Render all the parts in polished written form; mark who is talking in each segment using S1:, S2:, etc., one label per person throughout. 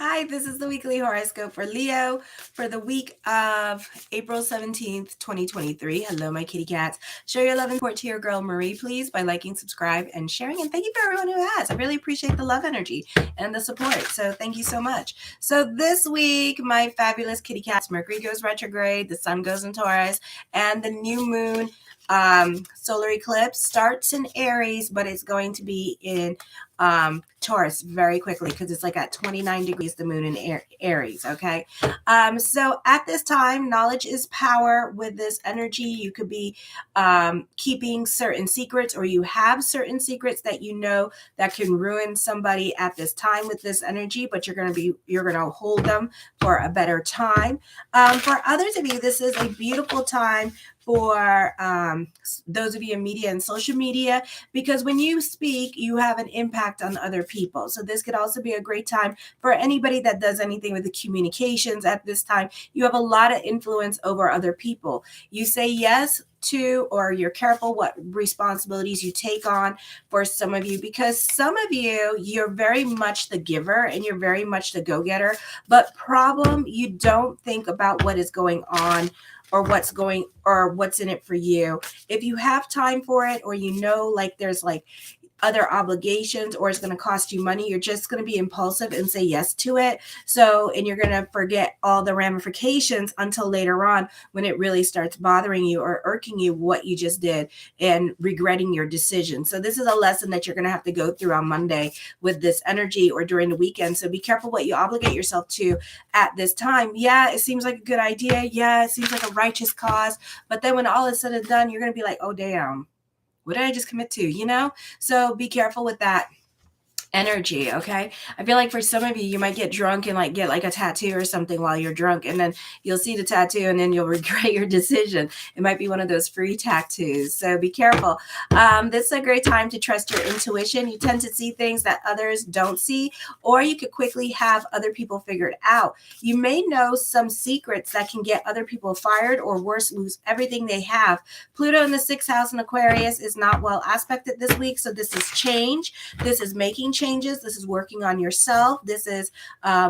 S1: Hi, this is the weekly horoscope for Leo for the week of April 17th, 2023. Hello, my kitty cats. Show your love and support to your girl Marie, please, by liking, subscribe, and sharing. And thank you for everyone who has. I really appreciate the love energy and the support. So thank you so much. So this week, my fabulous kitty cats, Mercury goes retrograde, the sun goes in Taurus, and the new moon solar eclipse starts in Aries, but it's going to be in Taurus very quickly because it's like at 29 degrees, the moon in Aries. Okay. So at this time, knowledge is power with this energy. You could be keeping certain secrets, or you have certain secrets that you know that can ruin somebody at this time with this energy, but you're going to hold them for a better time. For others of you, this is a beautiful time for those of you in media and social media, because when you speak, you have an impact on other people. So this could also be a great time for anybody that does anything with the communications at this time. You have a lot of influence over other people. You say yes to, or you're careful what responsibilities you take on for some of you, because some of you, you're very much the giver and you're very much the go-getter, but you don't think about what is going on or what's in it for you. If you have time for it, or like there's like other obligations, or it's going to cost you money, you're just going to be impulsive and say yes to it. And you're going to forget all the ramifications until later on when it really starts bothering you or irking you what you just did and regretting your decision. So this is a lesson that you're going to have to go through on Monday with this energy or during the weekend. So be careful what you obligate yourself to at this time. Yeah, it seems like a good idea. Yeah, it seems like a righteous cause. But then when all is said and done, you're going to be like, oh, damn. What did I just commit to? So be careful with that energy. Okay. I feel like for some of you, you might get drunk and like get like a tattoo or something while you're drunk, and then you'll see the tattoo and then you'll regret your decision. It might be one of those free tattoos. So be careful. This is a great time to trust your intuition. You tend to see things that others don't see, or you could quickly have other people figured out. You may know some secrets that can get other people fired, or worse, lose everything they have. Pluto in the 6th house in Aquarius is not well aspected this week. So this is change. This is making changes. This is working on yourself. This is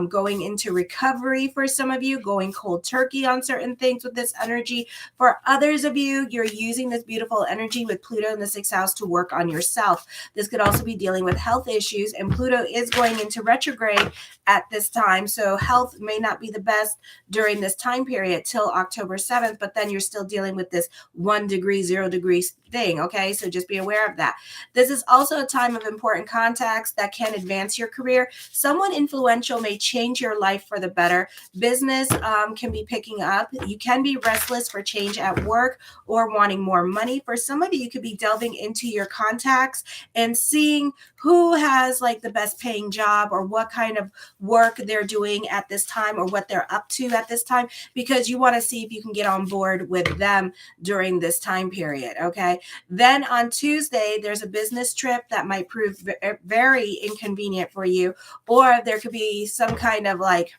S1: going into recovery for some of you, going cold turkey on certain things with this energy. For others of you, you're using this beautiful energy with Pluto in the 6th house to work on yourself. This could also be dealing with health issues, and Pluto is going into retrograde at this time. So health may not be the best during this time period till October 7th, but then you're still dealing with this 1 degree, 0 degrees thing. Okay. So just be aware of that. This is also a time of important contacts that can advance your career. Someone influential may change your life for the better. Business can be picking up. You can be restless for change at work or wanting more money. For some of you, you could be delving into your contacts and seeing who has like the best paying job, or what kind of work they're doing at this time, or what they're up to at this time, because you want to see if you can get on board with them during this time period. Okay. Then on Tuesday, there's a business trip that might prove very inconvenient for you, or there could be some kind of like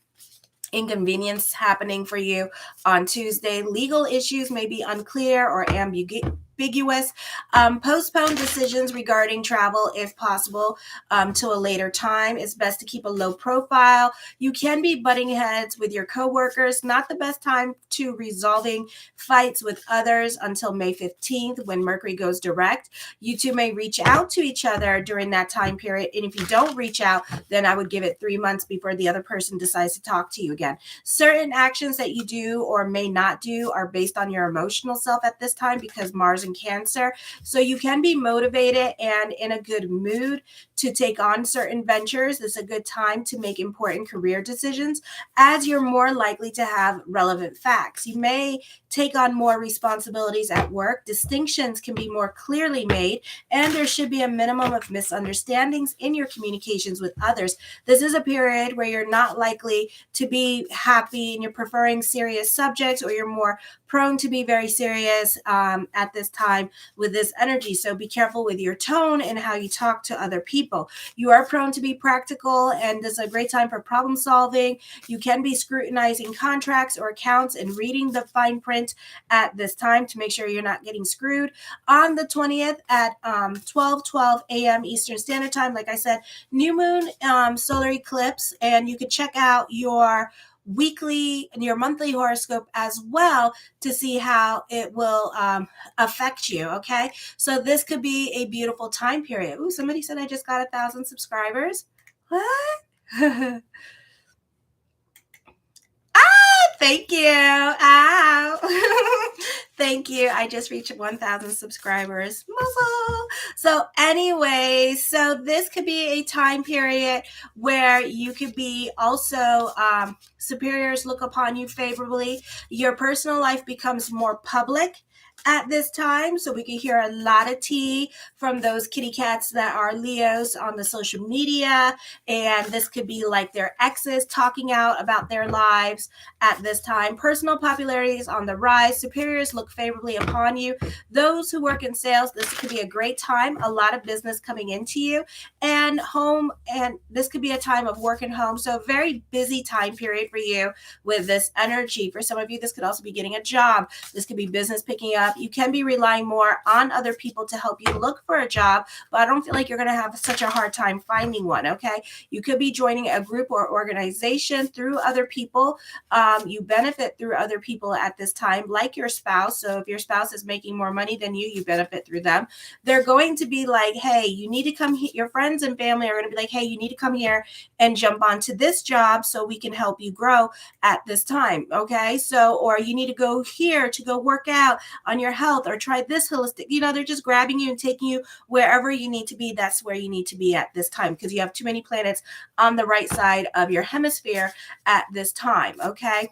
S1: inconvenience happening for you on Tuesday. Legal issues may be unclear or ambiguous. Postpone decisions regarding travel if possible to a later time. It's best to keep a low profile. You can be butting heads with your coworkers. Not the best time to resolving fights with others until May 15th, when Mercury goes direct. You two may reach out to each other during that time period. And if you don't reach out, then I would give it 3 months before the other person decides to talk to you again. Certain actions that you do or may not do are based on your emotional self at this time, because Mars in Cancer. So you can be motivated and in a good mood to take on certain ventures. This is a good time to make important career decisions, as you're more likely to have relevant facts. You may take on more responsibilities at work. Distinctions can be more clearly made, and there should be a minimum of misunderstandings in your communications with others. This is a period where you're not likely to be happy and you're preferring serious subjects, or you're more prone to be very serious at this time with this energy. So be careful with your tone and how you talk to other people. You are prone to be practical, and this is a great time for problem solving. You can be scrutinizing contracts or accounts and reading the fine print at this time to make sure you're not getting screwed. On the 20th at 12:12 a.m. Eastern Standard Time, like I said, new moon solar eclipse, and you can check out your weekly and your monthly horoscope as well to see how it will affect you. Okay, so this could be a beautiful time period. Ooh, somebody said I just got 1,000 subscribers. What? Thank you. Ow. Thank you. I just reached 1,000 subscribers. Muzzle. So anyway, so this could be a time period where you could be also superiors look upon you favorably. Your personal life becomes more public at this time, so we can hear a lot of tea from those kitty cats that are Leos on the social media, and this could be like their exes talking out about their lives at this time. Personal popularity is on the rise. Superiors look favorably upon you. Those who work in sales, this could be a great time. A lot of business coming into you, and home, and this could be a time of work and home. So very busy time period for you with this energy. For some of you, this could also be getting a job. This could be business picking up. You can be relying more on other people to help you look for a job, but I don't feel like you're going to have such a hard time finding one. Okay, you could be joining a group or organization through other people. You benefit through other people at this time, like your spouse. So if your spouse is making more money than you benefit through them. They're going to be like, hey, you need to come here. Your friends and family are going to be like, hey, you need to come here and jump onto this job so we can help you grow at this time. Okay, so, or you need to go here to go work out on your health, or try this holistic. They're just grabbing you and taking you wherever you need to be. That's where you need to be at this time, because you have too many planets on the right side of your hemisphere at this time. Okay,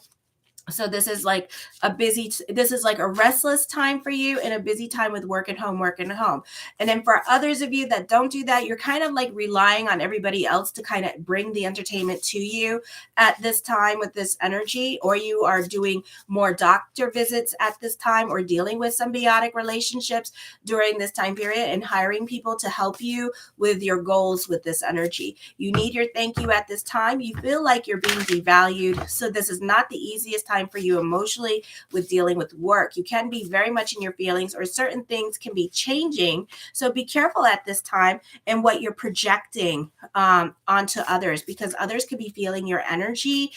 S1: so this is like this is like a restless time for you, and a busy time with work and home. And then for others of you that don't do that, you're kind of like relying on everybody else to kind of bring the entertainment to you at this time with this energy, or you are doing more doctor visits at this time, or dealing with symbiotic relationships during this time period, and hiring people to help you with your goals with this energy. You need your thank you at this time. You feel like you're being devalued. So this is not the easiest time for you emotionally with dealing with work. You can be very much in your feelings, or certain things can be changing. So be careful at this time and what you're projecting onto others, because others could be feeling your energy.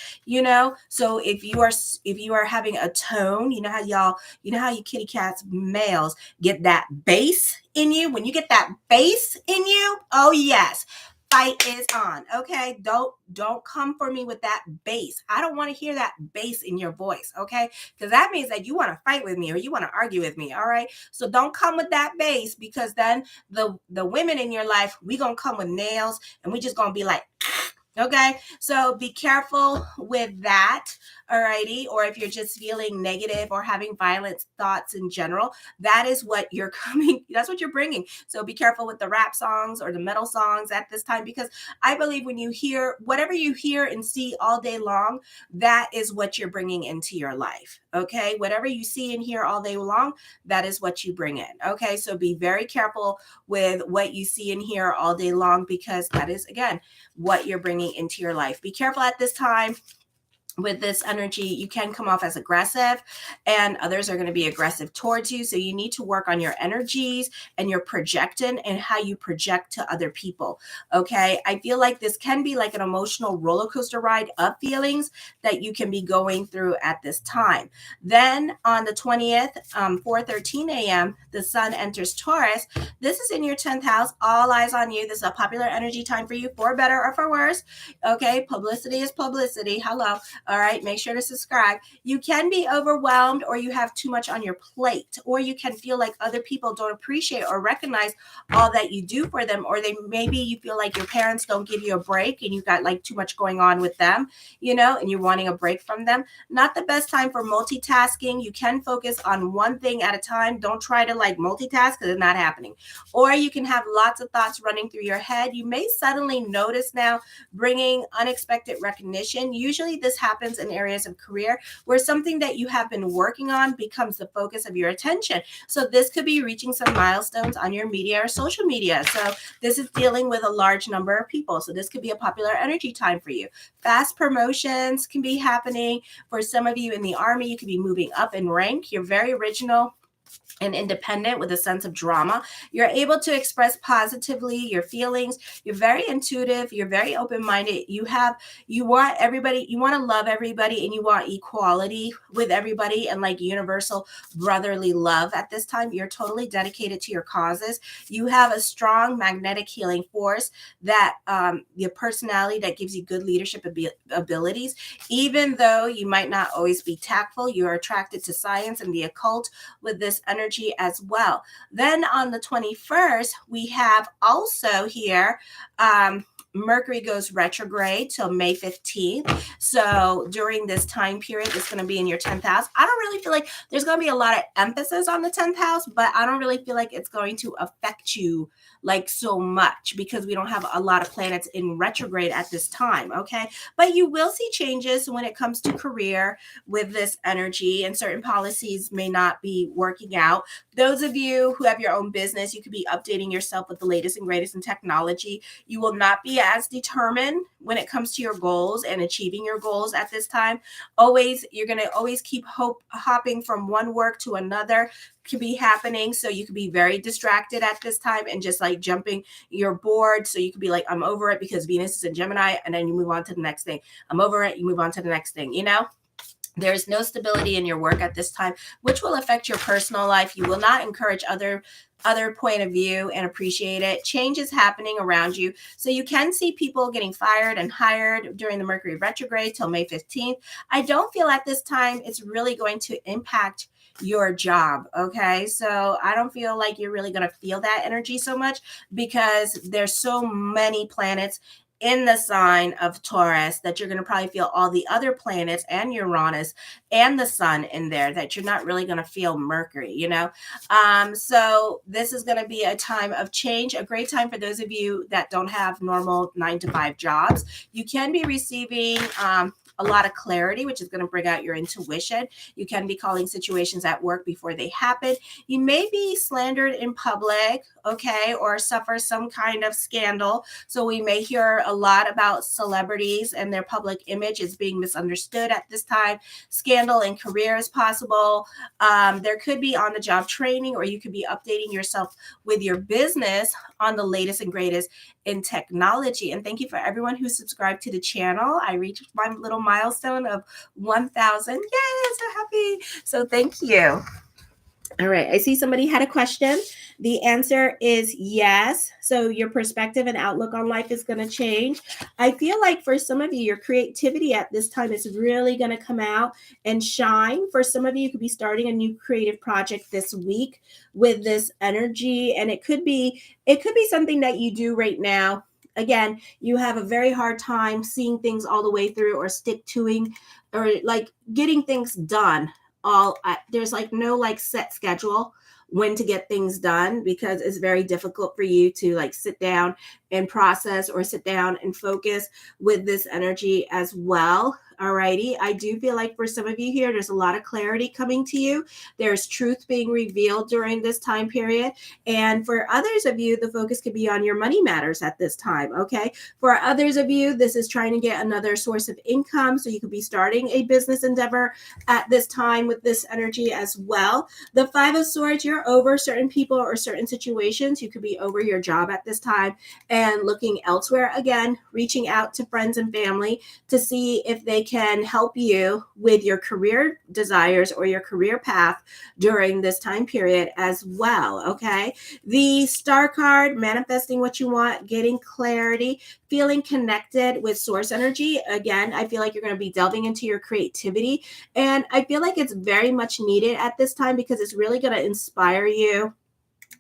S1: So if you are having a tone, how you kitty cats, males, get that bass in you. When you get that bass in you, oh yes, fight is on. Okay, don't come for me with that bass. I don't want to hear that bass in your voice. Okay, because that means that you want to fight with me, or you want to argue with me. All right, so don't come with that bass, because then the women in your life, we gonna come with nails, and we just gonna be like, okay, so be careful with that. Alrighty, or if you're just feeling negative or having violent thoughts in general, that is what that's what you're bringing. So be careful with the rap songs or the metal songs at this time, because I believe when you hear whatever you hear and see all day long, that is what you're bringing into your life. Okay, whatever you see and hear all day long, that is what you bring in. Okay, so be very careful with what you see and hear all day long, because that is, again, what you're bringing into your life. Be careful at this time with this energy. You can come off as aggressive, and others are going to be aggressive towards you. So you need to work on your energies and your projection and how you project to other people. Okay, I feel like this can be like an emotional roller coaster ride of feelings that you can be going through at this time. Then on the 20th, 4:13 a.m., the sun enters Taurus. This is in your 10th house. All eyes on you. This is a popular energy time for you, for better or for worse. Okay, publicity is publicity. Hello. All right, make sure to subscribe. You can be overwhelmed, or you have too much on your plate, or you can feel like other people don't appreciate or recognize all that you do for them, or maybe you feel like your parents don't give you a break, and you've got like too much going on with them, and you're wanting a break from them. Not the best time for multitasking. You can focus on one thing at a time. Don't try to like multitask, because it's not happening. Or you can have lots of thoughts running through your head. You may suddenly notice now bringing unexpected recognition. Usually this happens happens in areas of career where something that you have been working on becomes the focus of your attention. So this could be reaching some milestones on your media or social media. So this is dealing with a large number of people. So this could be a popular energy time for you. Fast promotions can be happening. For some of you in the army, you could be moving up in rank. You're very original and independent with a sense of drama. You're able to express positively your feelings. You're very intuitive. You're very open-minded. You want everybody, you want to love everybody, and you want equality with everybody and like universal brotherly love at this time. You're totally dedicated to your causes. You have a strong magnetic healing force that your personality that gives you good leadership abilities. Even though you might not always be tactful, you are attracted to science and the occult with this energy as well. Then on the 21st, we have also here, Mercury goes retrograde till May 15th. So during this time period, it's going to be in your 10th house. I don't really feel like there's going to be a lot of emphasis on the 10th house, but I don't really feel like it's going to affect you like so much because we don't have a lot of planets in retrograde at this time. Okay. But you will see changes when it comes to career with this energy, and certain policies may not be working out. Those of you who have your own business, you could be updating yourself with the latest and greatest in technology. You will not be as determined when it comes to your goals and achieving your goals at this time. You're going to always keep hopping from one work to another could be happening. So you could be very distracted at this time and just like jumping, you're bored. So you could be like, I'm over it because Venus is in Gemini, and then you move on to the next thing. I'm over it. You move on to the next thing, you know? There's no stability in your work at this time, which will affect your personal life. You will not encourage other point of view and appreciate it. Change is happening around you. So you can see people getting fired and hired during the Mercury retrograde till May 15th. I don't feel at this time it's really going to impact your job. Okay. So I don't feel like you're really going to feel that energy so much because there's so many planets in the sign of Taurus that you're going to probably feel all the other planets and Uranus and the sun in there, that you're not really going to feel Mercury, you know? So this is going to be a time of change, a great time for those of you that don't have normal 9-to-5 jobs. You can be receiving, a lot of clarity, which is going to bring out your intuition. You can be calling situations at work before they happen. You may be slandered in public, okay, or suffer some kind of scandal. So we may hear a lot about celebrities and their public image is being misunderstood at this time. Scandal in career is possible. There could be on-the-job training, or you could be updating yourself with your business on the latest and greatest in technology. And thank you for everyone who subscribed to the channel. I reached my little milestone of 1,000. Yay, so happy. So thank you. All right, I see somebody had a question. The answer is yes. So your perspective and outlook on life is going to change. I feel like for some of you, your creativity at this time is really going to come out and shine. For some of you, you could be starting a new creative project this week with this energy, and it could be something that you do right now. Again, you have a very hard time seeing things all the way through, or stick toing, or like getting things done. There's like no like set schedule when to get things done, because it's very difficult for you to like sit down and process or sit down and focus with this energy as well. Alrighty. I do feel like for some of you here, there's a lot of clarity coming to you. There's truth being revealed during this time period. And for others of you, the focus could be on your money matters at this time. Okay. For others of you, this is trying to get another source of income. So you could be starting a business endeavor at this time with this energy as well. The Five of Swords, you're over certain people or certain situations. You could be over your job at this time and looking elsewhere. Again, reaching out to friends and family to see if they can help you with your career desires or your career path during this time period as well. Okay. The Star card, manifesting what you want, getting clarity, feeling connected with source energy. Again, I feel like you're going to be delving into your creativity, and I feel like it's very much needed at this time because it's really going to inspire you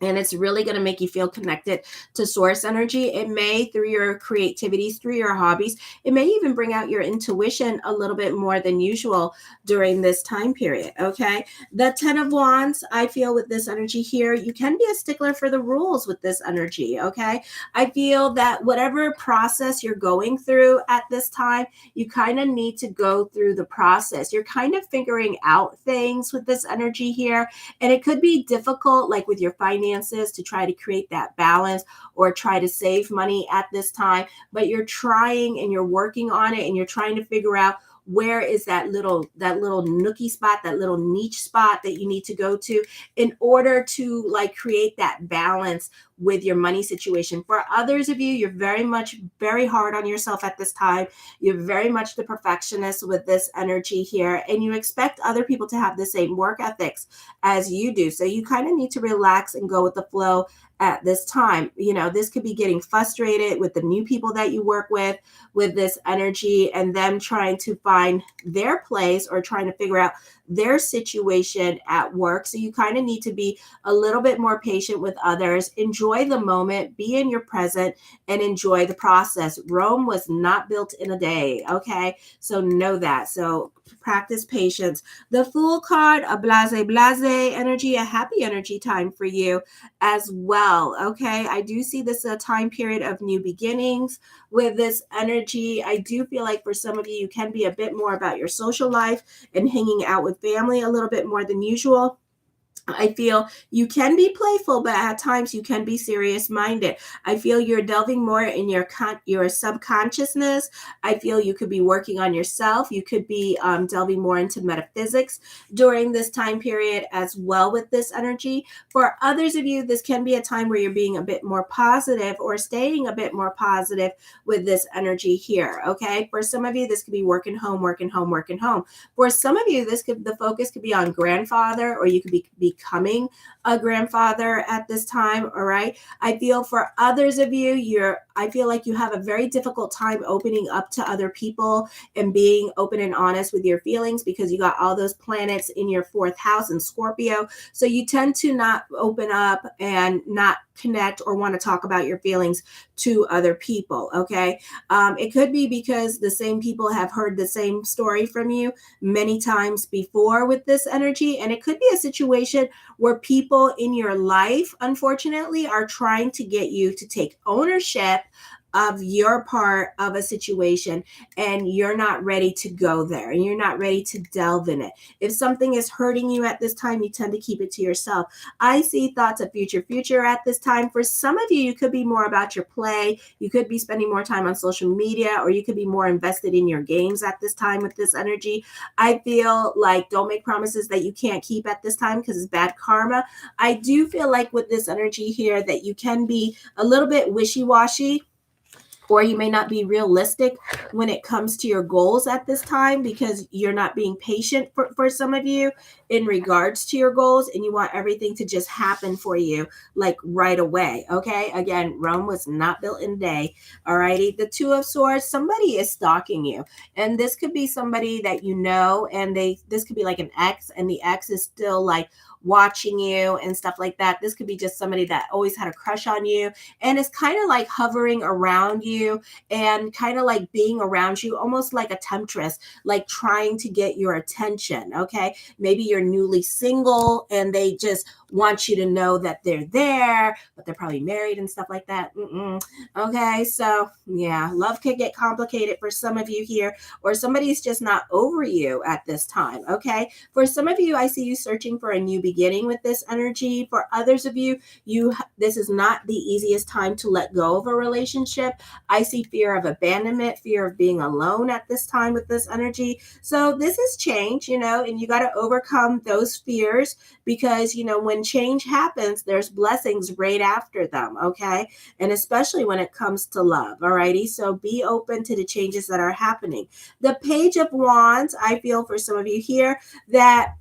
S1: And it's really going to make you feel connected to source energy. It may, through your creativities, through your hobbies, it may even bring out your intuition a little bit more than usual during this time period. Okay. The 10 of Wands, I feel with this energy here, you can be a stickler for the rules with this energy. Okay. I feel that whatever process you're going through at this time, you kind of need to go through the process. You're kind of figuring out things with this energy here. And it could be difficult, like with your finances, to try to create that balance or try to save money at this time. But you're trying and you're working on it and you're trying to figure out where is that little nookie spot, that little niche spot that you need to go to in order to like create that balance with your money situation. For others of you, you're very hard on yourself at this time. You're very much the perfectionist with this energy here, and you expect other people to have the same work ethics as you do. So you kind of need to relax and go with the flow at this time. You know, this could be getting frustrated with the new people that you work with this energy, and them trying to find their place or trying to figure out their situation at work. So you kind of need to be a little bit more patient with others. Enjoy the moment, be in your present, and enjoy the process. Rome was not built in a day. Okay. So know that. So practice patience. The Fool card, a blase energy, a happy energy time for you as well. Okay. I do see this a time period of new beginnings with this energy. I do feel like for some of you, you can be a bit more about your social life and hanging out with family a little bit more than usual. I feel you can be playful, but at times you can be serious minded. I feel you're delving more in your subconsciousness. I feel you could be working on yourself. You could be delving more into metaphysics during this time period as well with this energy. For others of you, this can be a time where you're being a bit more positive or staying a bit more positive with this energy here. Okay. For some of you, this could be working home, working home, working home. For some of you, the focus could be on grandfather, or you could be becoming a grandfather at this time. All right. I feel for others of you, I feel like you have a very difficult time opening up to other people and being open and honest with your feelings, because you got all those planets in your fourth house in Scorpio. So you tend to not open up and not connect or want to talk about your feelings to other people. Okay. It could be because the same people have heard the same story from you many times before with this energy. And it could be a situation where people in your life, unfortunately, are trying to get you to take ownership of your part of a situation, and you're not ready to go there and you're not ready to delve in it. If something is hurting you at this time, you tend to keep it to yourself. I see thoughts of future at this time. For some of you, you could be more about your play. You could be spending more time on social media, or you could be more invested in your games at this time with this energy. I feel like don't make promises that you can't keep at this time, because it's bad karma. I do feel like with this energy here that you can be a little bit wishy-washy, or you may not be realistic when it comes to your goals at this time, because you're not being patient for some of you in regards to your goals, and you want everything to just happen for you like right away. Okay. Again, Rome was not built in a day. All righty. The Two of Swords, somebody is stalking you, and this could be somebody that you know, and this could be like an ex, and the ex is still like watching you and stuff like that. This could be just somebody that always had a crush on you and it's kind of like hovering around you and kind of like being around you, almost like a temptress, like trying to get your attention. Okay. Maybe you're newly single and they just want you to know that they're there, but they're probably married and stuff like that. Okay. So yeah, love could get complicated for some of you here, or somebody's just not over you at this time. Okay. For some of you, I see you searching for a new beginning with this energy. For others of you, this is not the easiest time to let go of a relationship. I see fear of abandonment, fear of being alone at this time with this energy. So this is change, and you got to overcome those fears, because, when change happens, there's blessings right after them. Okay. And especially when it comes to love. All righty. So be open to the changes that are happening. The Page of Wands, I feel for some of you here that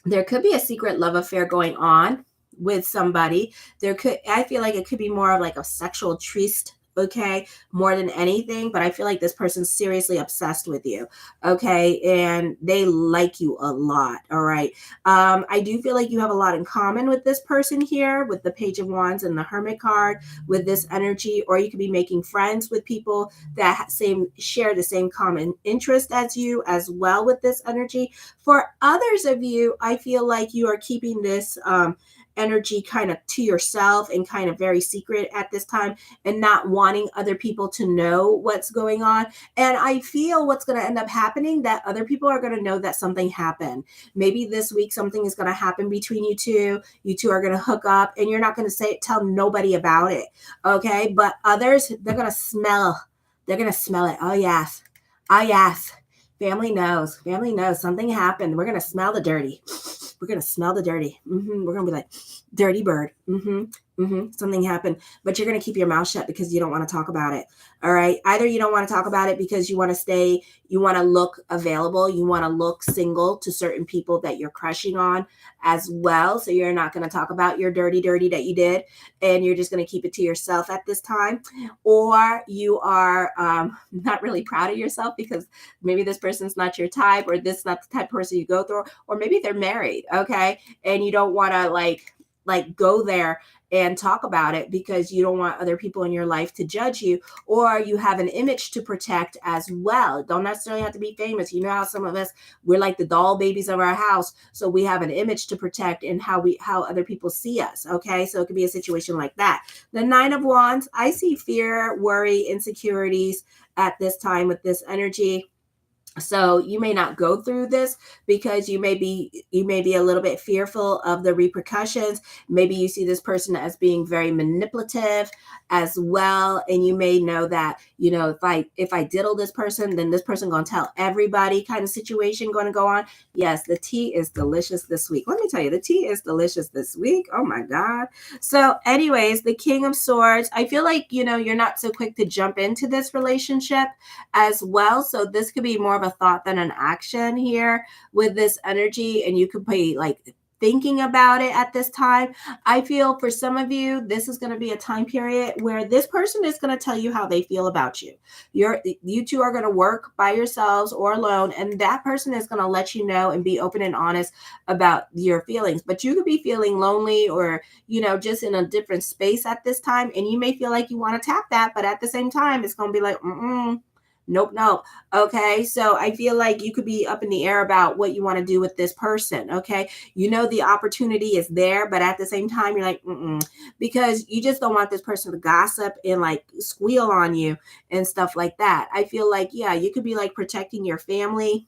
S1: there could be a secret love affair going on with somebody. I feel like it could be more of like a sexual tryst okay, more than anything, but I feel like this person's seriously obsessed with you, okay, and they like you a lot, all right. I do feel like you have a lot in common with this person here, with the Page of Wands and the Hermit card, with this energy, or you could be making friends with people that share the same common interest as you as well with this energy. For others of you, I feel like you are keeping this energy kind of to yourself and kind of very secret at this time, and not wanting other people to know what's going on. And I feel what's going to end up happening, that other people are going to know that something happened. Maybe this week something is going to happen between you two. You two are going to hook up, and you're not going to tell nobody about it, okay? But others, they're going to smell. They're going to smell it. Oh yes. Oh yes. Family knows something happened. We're going to smell the dirty. We're going to smell the dirty. We're going to be like, dirty bird. Something happened, but you're going to keep your mouth shut because you don't want to talk about it. All right. Either you don't want to talk about it because you want to look available. You want to look single to certain people that you're crushing on as well. So you're not going to talk about your dirty that you did, and you're just going to keep it to yourself at this time. Or you are not really proud of yourself because maybe this person's not your type, or this is not the type of person you go through, or maybe they're married. Okay. And you don't want to like go there and talk about it because you don't want other people in your life to judge you, or you have an image to protect as well. Don't necessarily have to be famous. You know how some of us, we're like the doll babies of our house. So we have an image to protect in how other people see us. Okay. So it could be a situation like that. The Nine of Wands, I see fear, worry, insecurities at this time with this energy. So you may not go through this because you may be a little bit fearful of the repercussions. Maybe you see this person as being very manipulative as well, and you may know that, you know, if I diddle this person, then this person gonna tell everybody kind of situation going to go on. Yes, the tea is delicious this week. Let me tell you, the tea is delicious this week. Oh my God. So anyways, the King of Swords, I feel like, you know, you're not so quick to jump into this relationship as well. So this could be more of a thought than an action here with this energy, and you could be like thinking about it at this time. I feel for some of you, this is going to be a time period where this person is going to tell you how they feel about you. You two are going to work by yourselves or alone, and that person is going to let you know and be open and honest about your feelings. But you could be feeling lonely, or, you know, just in a different space at this time, and you may feel like you want to tap that, but at the same time, it's going to be like, nope. Okay. So I feel like you could be up in the air about what you want to do with this person. Okay. You know, the opportunity is there, but at the same time, you're like, because you just don't want this person to gossip and like squeal on you and stuff like that. I feel like, yeah, you could be like protecting your family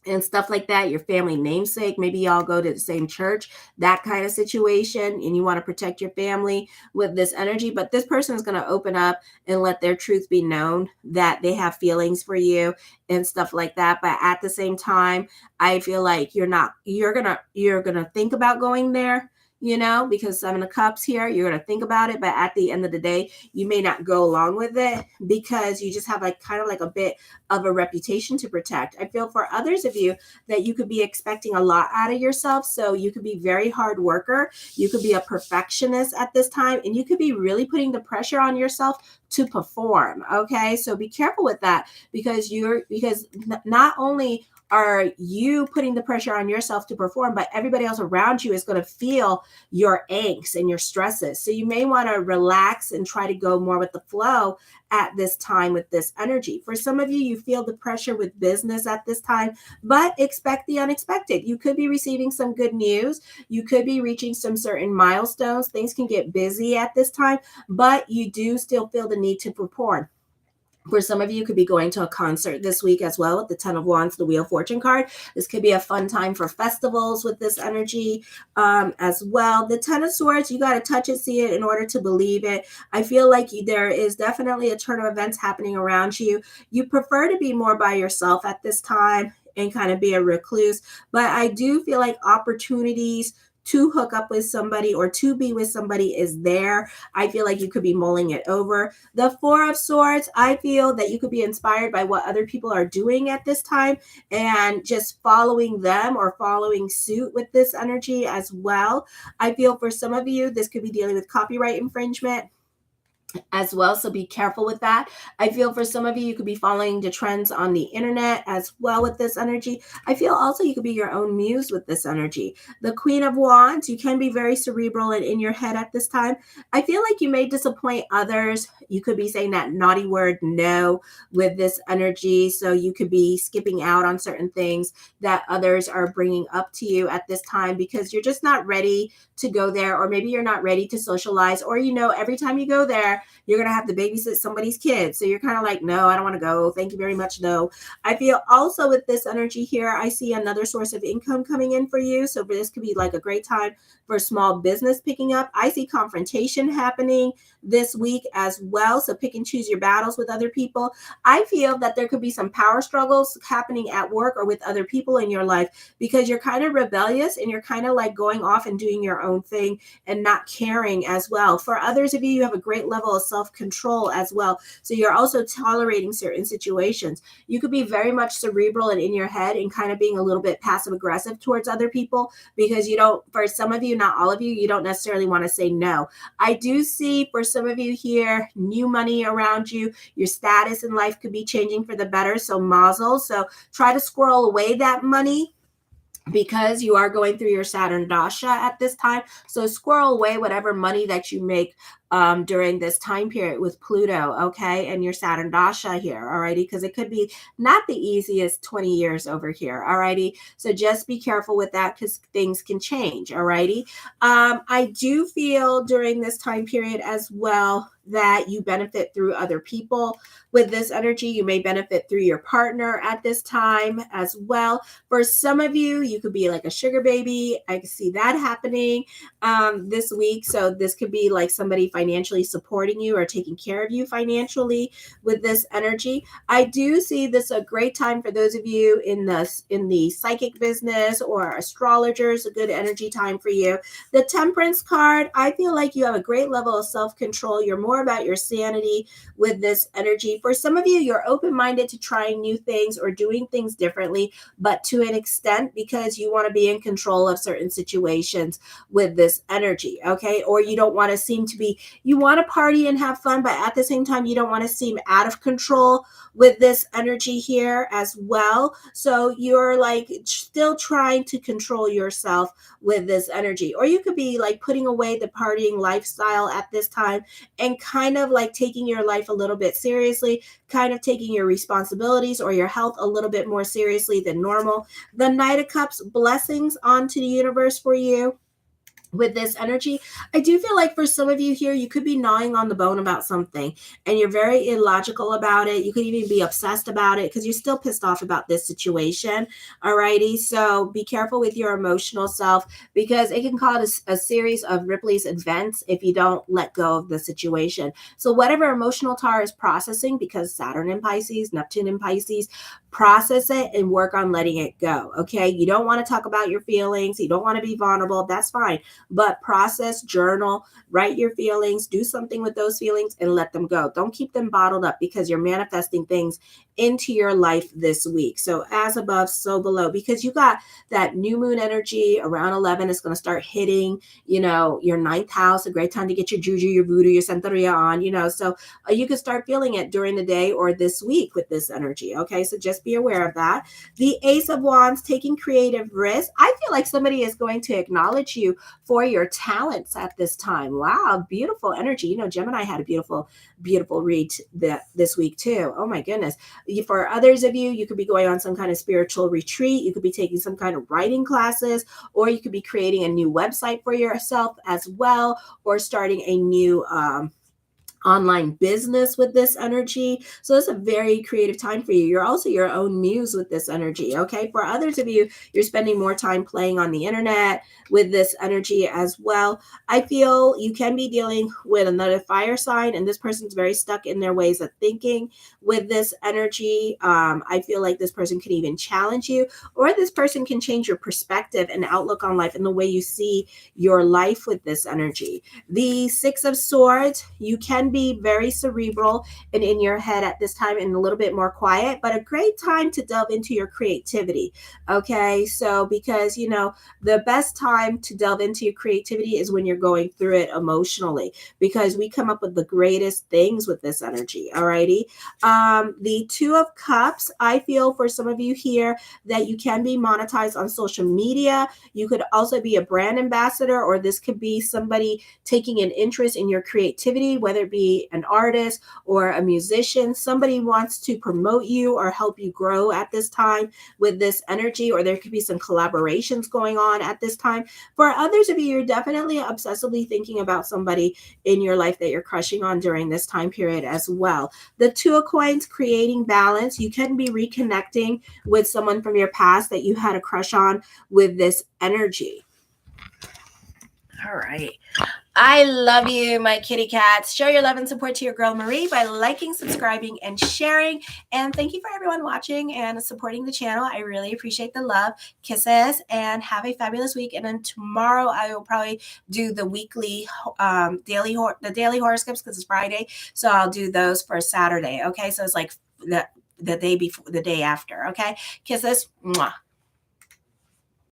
S1: and stuff like that, your family namesake. Maybe y'all go to the same church, that kind of situation, and you want to protect your family with this energy. But this person is going to open up and let their truth be known, that they have feelings for you and stuff like that. But at the same time, I feel like you're gonna think about going there, you know, because Seven of Cups here, you're going to think about it, but at the end of the day, you may not go along with it because you just have like kind of like a bit of a reputation to protect. I feel for others of you that you could be expecting a lot out of yourself. So you could be very hard worker. You could be a perfectionist at this time, and you could be really putting the pressure on yourself to perform. Okay. So be careful with that, because not only are you putting the pressure on yourself to perform, but everybody else around you is going to feel your angst and your stresses. So you may want to relax and try to go more with the flow at this time with this energy. For some of you, you feel the pressure with business at this time, but expect the unexpected. You could be receiving some good news. You could be reaching some certain milestones. Things can get busy at this time, but you do still feel the need to perform. For some of you, could be going to a concert this week as well with the Ten of Wands, the Wheel of Fortune card. This could be a fun time for festivals with this energy as well. The Ten of Swords, you got to touch it, see it in order to believe it. I feel like there is definitely a turn of events happening around you. You prefer to be more by yourself at this time and kind of be a recluse. But I do feel like opportunities to hook up with somebody or to be with somebody is there. I feel like you could be mulling it over. The Four of Swords, I feel that you could be inspired by what other people are doing at this time and just following them or following suit with this energy as well. I feel for some of you, this could be dealing with copyright infringement as well. So be careful with that. I feel for some of you, you could be following the trends on the internet as well with this energy. I feel also you could be your own muse with this energy. The Queen of Wands, you can be very cerebral and in your head at this time. I feel like you may disappoint others. You could be saying that naughty word no with this energy. So you could be skipping out on certain things that others are bringing up to you at this time because you're just not ready to go there, or maybe you're not ready to socialize, or every time you go there, you're going to have to babysit somebody's kids. So you're kind of like, no, I don't want to go. Thank you very much. No. I feel also with this energy here, I see another source of income coming in for you. So this could be like a great time for small business picking up. I see confrontation happening this week as well. So pick and choose your battles with other people. I feel that there could be some power struggles happening at work or with other people in your life because you're kind of rebellious and you're kind of like going off and doing your own thing and not caring as well. For others of you, you have a great level of self-control as well. So you're also tolerating certain situations. You could be very much cerebral and in your head and kind of being a little bit passive aggressive towards other people because you don't, for some of you, not all of you, you don't necessarily want to say no. I do see for some of you here, new money around you. Your status in life could be changing for the better. So mazel. So try to squirrel away that money because you are going through your Saturn Dasha at this time. So squirrel away whatever money that you make during this time period with Pluto, okay, and your Saturn Dasha here, alrighty, because it could be not the easiest 20 years over here, alrighty. So just be careful with that because things can change, alrighty. I do feel during this time period as well that you benefit through other people with this energy. You may benefit through your partner at this time as well. For some of you, you could be like a sugar baby. I can see that happening this week. So this could be like somebody financially supporting you or taking care of you financially with this energy. I do see this a great time for those of you in the psychic business or astrologers, a good energy time for you. The Temperance card, I feel like you have a great level of self-control. You're more about your sanity with this energy. For some of you, you're open-minded to trying new things or doing things differently, but to an extent because you want to be in control of certain situations with this energy, okay? Or you don't want to seem to be, you want to party and have fun, but at the same time, you don't want to seem out of control with this energy here as well. So you're like still trying to control yourself with this energy. Or you could be like putting away the partying lifestyle at this time and kind of like taking your life a little bit seriously, kind of taking your responsibilities or your health a little bit more seriously than normal. The Knight of Cups, blessings onto the universe for you with this energy. I do feel like for some of you here, you could be gnawing on the bone about something and you're very illogical about it. You could even be obsessed about it because you're still pissed off about this situation. Alrighty. So be careful with your emotional self because it can cause a series of Ripley's events if you don't let go of the situation. So whatever emotional Taurus is processing, because Saturn in Pisces, Neptune in Pisces, process it and work on letting it go. Okay. You don't want to talk about your feelings. You don't want to be vulnerable. That's fine. But process, journal, write your feelings, do something with those feelings and let them go. Don't keep them bottled up because you're manifesting things into your life this week. So as above, so below, because you got that new moon energy around 11 is going to start hitting, your ninth house, a great time to get your juju, your voodoo, your santeria on, so you can start feeling it during the day or this week with this energy. Okay. So just be aware of that. The Ace of Wands, taking creative risks. I feel like somebody is going to acknowledge you for your talents at this time. Wow, beautiful energy. Gemini had a beautiful read this week too. Oh my goodness. For others of you, you could be going on some kind of spiritual retreat. You could be taking some kind of writing classes, or you could be creating a new website for yourself as well, or starting a new online business with this energy. So it's a very creative time for you. You're also your own muse with this energy. Okay. For others of you, you're spending more time playing on the internet with this energy as well. I feel you can be dealing with another fire sign, and this person's very stuck in their ways of thinking with this energy. I feel like this person can even challenge you, or this person can change your perspective and outlook on life and the way you see your life with this energy. The Six of Swords, you can can be very cerebral and in your head at this time and a little bit more quiet, but a great time to delve into your creativity. Okay, so because the best time to delve into your creativity is when you're going through it emotionally, because we come up with the greatest things with this energy. Alrighty. The Two of Cups, I feel for some of you here that you can be monetized on social media. You could also be a brand ambassador, or this could be somebody taking an interest in your creativity, whether it be an artist or a musician. Somebody wants to promote you or help you grow at this time with this energy, or there could be some collaborations going on at this time. For others of you, you're definitely obsessively thinking about somebody in your life that you're crushing on during this time period as well. The Two of Coins, creating balance. You can be reconnecting with someone from your past that you had a crush on with this energy. All right. I love you, my kitty cats. Show your love and support to your girl Marie by liking, subscribing, and sharing. And thank you for everyone watching and supporting the channel. I really appreciate the love. Kisses, and have a fabulous week. And then tomorrow I will probably do the weekly daily horoscopes, because it's Friday. So I'll do those for Saturday. Okay, so it's like the day before, the day after. Okay, kisses. Mwah.